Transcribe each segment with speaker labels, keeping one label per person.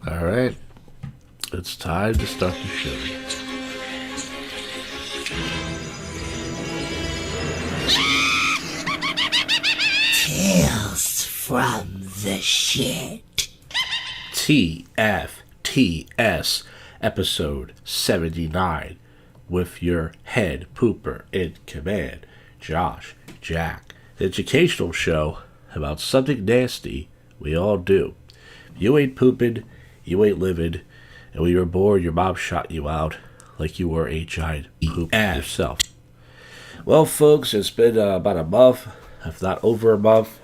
Speaker 1: All right, it's time to start the show.
Speaker 2: Tales from the shit.
Speaker 1: TFTS, episode 79, with your head pooper in command, Josh Jack. The educational show about something nasty we all do. If you ain't pooping, you ain't living, and when you were born, your mom shot you out like you were a giant poop yourself. Well, folks, it's been about a month, if not over a month.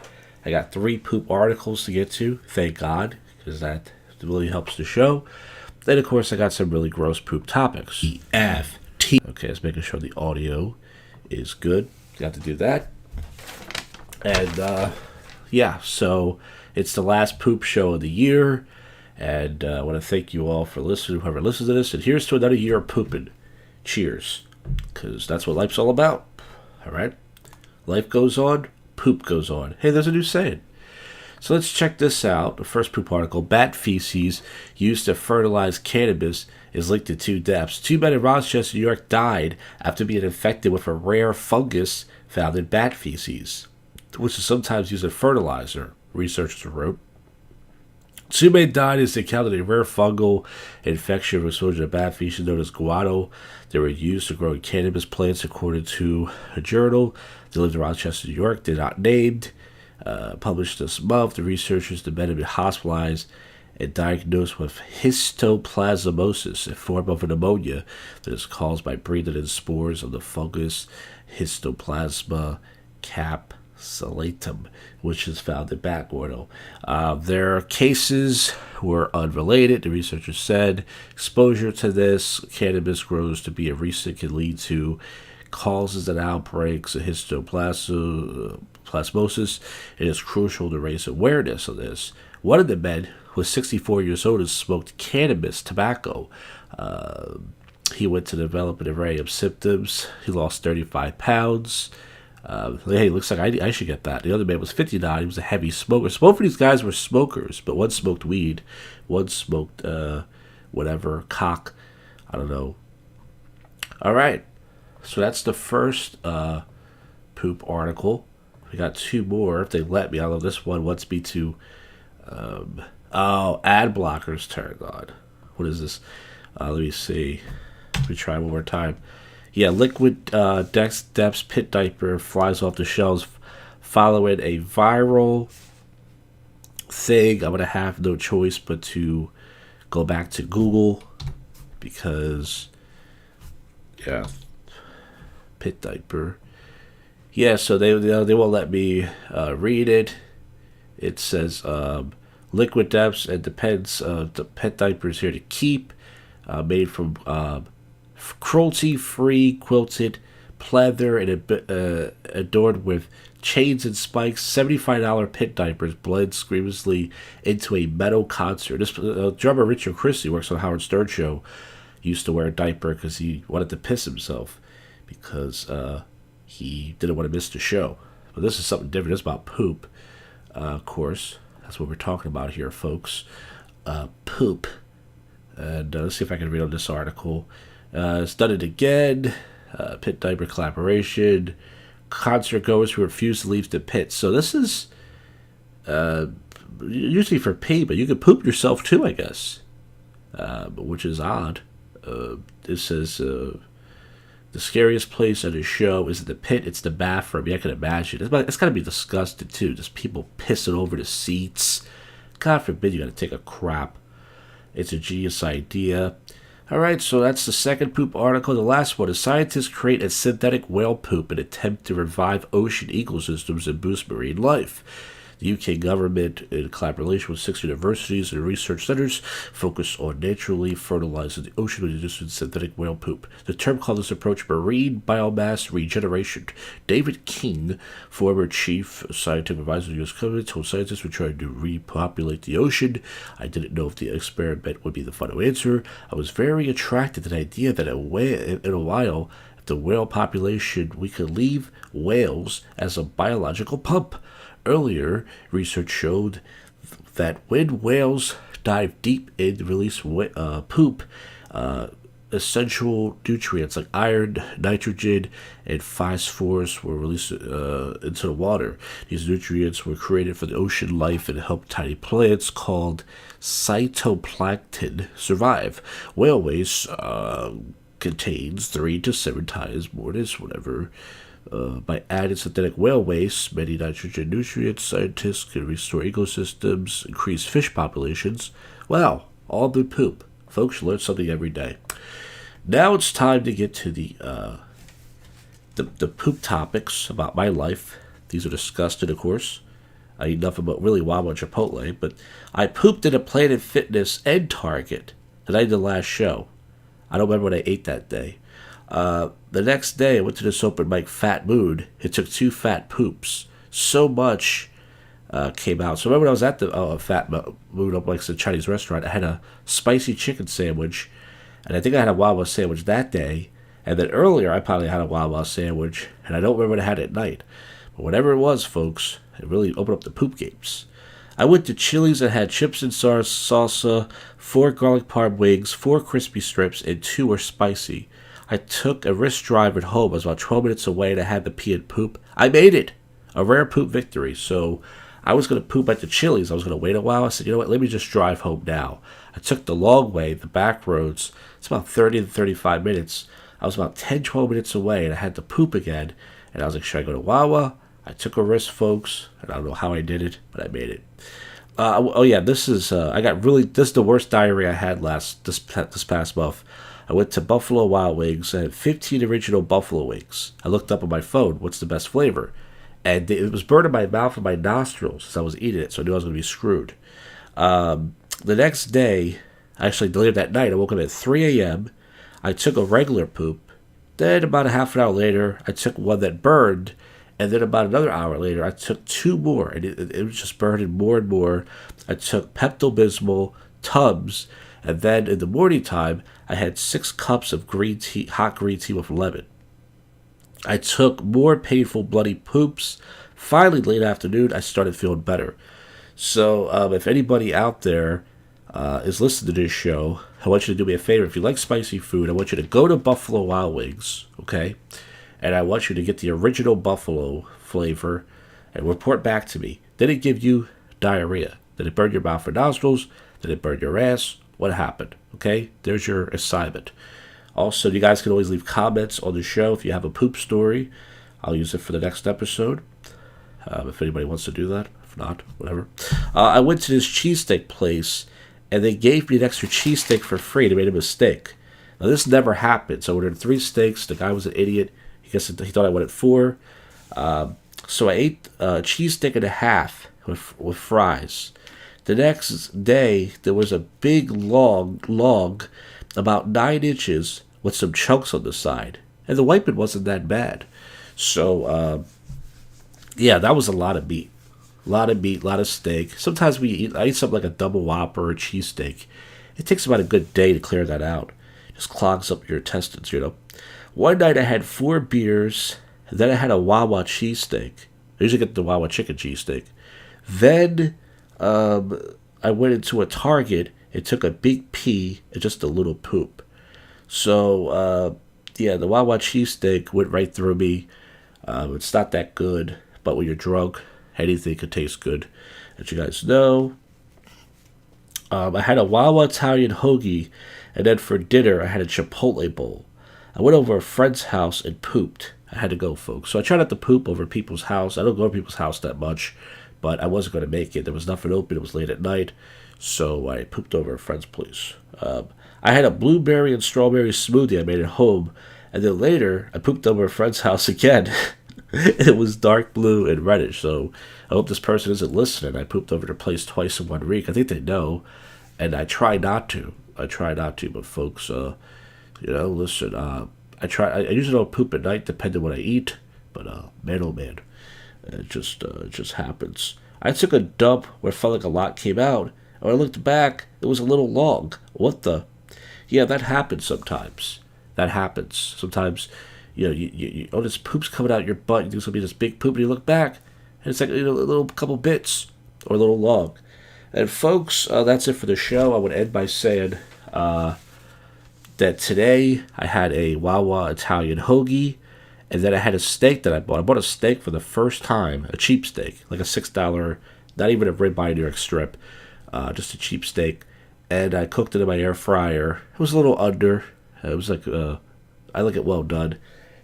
Speaker 1: I got 3 poop articles to get to, thank God, because that really helps the show. Then, of course, I got some really gross poop topics. EFT. Okay, let's making sure the audio is good. Got to do that. And, yeah, so it's the last poop show of the year. And I want to thank you all for listening, whoever listens to this. And here's to another year of pooping. Cheers. Because that's what life's all about. All right? Life goes on, poop goes on. Hey, there's a new saying. So let's check this out. The first poop article. Bat feces used to fertilize cannabis is linked to 2 deaths. 2 men in Rochester, New York died after being infected with a rare fungus found in bat feces, which is sometimes used as fertilizer, researchers wrote. 2 men died as they encountered a rare fungal infection exposure to bat feces known as guano. They were used to grow cannabis plants, according to a journal. They lived in Rochester, New York. They're not named. Published this month. The researchers, the men have been hospitalized and diagnosed with histoplasmosis, a form of pneumonia that is caused by breathing in spores of the fungus Histoplasma capsulatum, which is found in bat guano. Their cases were unrelated, the researchers said. Exposure to this cannabis grows to be a recent can lead to causes and outbreaks of histoplasmosis. It is crucial to raise awareness of this. One of the men was 64 years old and smoked cannabis tobacco. He went to develop an array of symptoms. He lost 35 pounds. Hey, looks like I should get that. The other man was 59. He was a heavy smoker. So both of these guys were smokers, but one smoked weed. One smoked, whatever, cock. I don't know. All right. So that's the first poop article. We got 2 more if they let me. I know this one wants me to. Ad blockers turned on. What is this? Let me see. Let me try one more time. Yeah, liquid Depths pit diaper flies off the shelves following a viral thing. I'm going to have no choice but to go back to Google because, yeah, pit diaper. Yeah, so they won't let me read it. It says liquid Depths and depends the pet diapers here to keep, made from cruelty-free quilted pleather and adorned with chains and spikes. $75 pit diapers blend screamlessly into a metal concert. This drummer Richard Christie works on Howard Stern show. Used to wear a diaper because he wanted to piss himself because he didn't want to miss the show. But this is something different. It's about poop, of course. That's what we're talking about here, folks. Poop. And let's see if I can read on this article. It's done it again. Pit diaper collaboration. Concert goers who refuse to leave the pit. So this is usually for pee, but you can poop yourself too, I guess. Which is odd. It says the scariest place at a show is the pit. It's the bathroom. Yeah, I can imagine. It's got to be disgusting too. Just people pissing over the seats. God forbid you got to take a crap. It's a genius idea. All right, so that's the second poop article. The last one is scientists create a synthetic whale poop in attempt to revive ocean ecosystems and boost marine life. The UK government, in collaboration with 6 universities and research centers, focus on naturally fertilizing the ocean with induced synthetic whale poop. The term called this approach marine biomass regeneration. David King, former chief scientific advisor of the U.S. government, told scientists were trying to repopulate the ocean. I didn't know if the experiment would be the final answer. I was very attracted to the idea that in a while, if the whale population, we could leave whales as a biological pump. Earlier, research showed that when whales dive deep in to release poop. Essential nutrients like iron, nitrogen, and phosphorus were released into the water. These nutrients were created for the ocean life and help tiny plants called phytoplankton survive. Whale waste contains 3 to 7 times more than this, whatever. By adding synthetic whale waste, many nitrogen nutrients, scientists can restore ecosystems, increase fish populations. Wow, all good poop. Folks, you learn something every day. Now it's time to get to the poop topics about my life. These are disgusting, of course. I eat nothing but really Wawa and Chipotle, but I pooped in a Planet Fitness and Target the night of the last show. I don't remember what I ate that day. The next day, I went to this open mic, Fat Mood. It took 2 fat poops. So much came out. So remember when I was at the Fat Mood open mic, the Chinese restaurant, I had a spicy chicken sandwich, and I think I had a Wawa sandwich that day. And then earlier, I probably had a Wawa sandwich, and I don't remember what I had at night. But whatever it was, folks, it really opened up the poop games. I went to Chili's and had chips and salsa, 4 garlic parm wings, 4 crispy strips, and 2 were spicy. I took a wrist drive at home. I was about 12 minutes away, and I had to pee and poop. I made it! A rare poop victory. So I was going to poop at the Chili's. I was going to wait a while. I said, you know what, let me just drive home now. I took the long way, the back roads. It's about 30 to 35 minutes. I was about 10, 12 minutes away, and I had to poop again. And I was like, should I go to Wawa? I took a risk, folks, and I don't know how I did it, but I made it. This is the worst diarrhea I had this past month. I went to Buffalo Wild Wings. I had 15 original buffalo wings. I looked up on my phone, what's the best flavor? And it was burning my mouth and my nostrils as I was eating it, so I knew I was going to be screwed. The next day, actually later that night, I woke up at 3 a.m. I took a regular poop. Then about a half an hour later, I took one that burned. And then about another hour later, I took 2 more. And it was just burning more and more. I took Pepto-Bismol, Tums. And then in the morning time, I had 6 cups of green tea, hot green tea with lemon. I took more painful bloody poops. Finally, late afternoon, I started feeling better. So if anybody out there is listening to this show, I want you to do me a favor. If you like spicy food, I want you to go to Buffalo Wild Wings, okay? And I want you to get the original buffalo flavor and report back to me. Did it give you diarrhea? Did it burn your mouth and nostrils? Did it burn your ass? What happened? Okay, there's your assignment. Also, you guys can always leave comments on the show if you have a poop story. I'll use it for the next episode. If anybody wants to do that. If not, whatever. I went to this cheesesteak place, and they gave me an extra cheesesteak for free. They made a mistake. Now, this never happened. So I ordered 3 steaks. The guy was an idiot. He thought I wanted 4. So I ate a cheesesteak and a half with fries. The next day, there was a big log about 9 inches with some chunks on the side. And the white meat wasn't that bad. So, that was a lot of meat. A lot of meat, a lot of steak. Sometimes I eat something like a double whopper or a cheesesteak. It takes about a good day to clear that out. It just clogs up your intestines, you know. One night I had 4 beers, and then I had a Wawa cheesesteak. I usually get the Wawa chicken cheesesteak. Then I went into a Target and took a big pee and just a little poop. So, the Wawa cheesesteak went right through me. It's not that good, but when you're drunk, anything could taste good, as you guys know. I had a Wawa Italian hoagie, and then for dinner, I had a Chipotle bowl. I went over a friend's house and pooped. I had to go, folks. So I try not to poop over people's house. I don't go to people's house that much, but I wasn't going to make it. There was nothing open. It was late at night, so I pooped over a friend's place. I had a blueberry and strawberry smoothie I made at home, and then later, I pooped over a friend's house again. It was dark blue and reddish, so I hope this person isn't listening. I pooped over their place twice in 1 week. I think they know, and I try not to. But folks, listen, I usually don't poop at night depending on what I eat, but man, oh man, it just happens. I took a dump where it felt like a lot came out, and when I looked back, it was a little long. What the? Yeah, that happens sometimes. Sometimes, you this poop's coming out your butt. You think it's going to be this big poop, and you look back, and it's like a little couple bits, or a little long. And folks, that's it for the show. I would end by saying that today I had a Wawa Italian hoagie, and then I had a steak that I bought. I bought a steak for the first time, a cheap steak, like a $6, not even a ribeye New York strip, just a cheap steak. And I cooked it in my air fryer. It was a little under. It was like, I like it well done.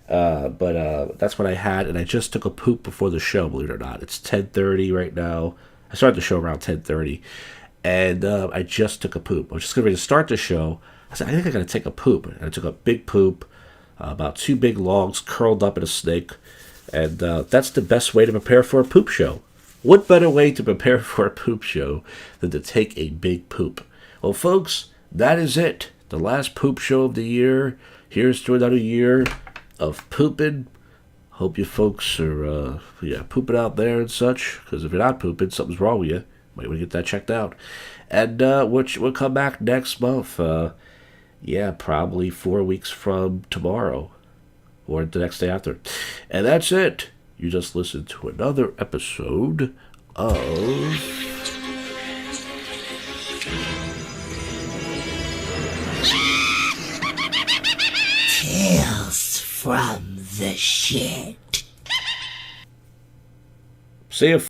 Speaker 1: But that's what I had, and I just took a poop before the show, believe it or not. It's 10:30 right now. I started the show around 10:30, and I just took a poop. I was just going to start the show. I said, I think I got to take a poop. And I took a big poop, about 2 big logs curled up in a snake, and that's the best way to prepare for a poop show. What better way to prepare for a poop show than to take a big poop? Well, folks, that is it. The last poop show of the year. Here's to another year of pooping. Hope you folks are pooping out there and such, because if you're not pooping, something's wrong with you. Might want to get that checked out. And we'll come back next month. Probably 4 weeks from tomorrow, or the next day after. And that's it. You just listened to another episode of
Speaker 2: Tales from the Shit.
Speaker 1: See you.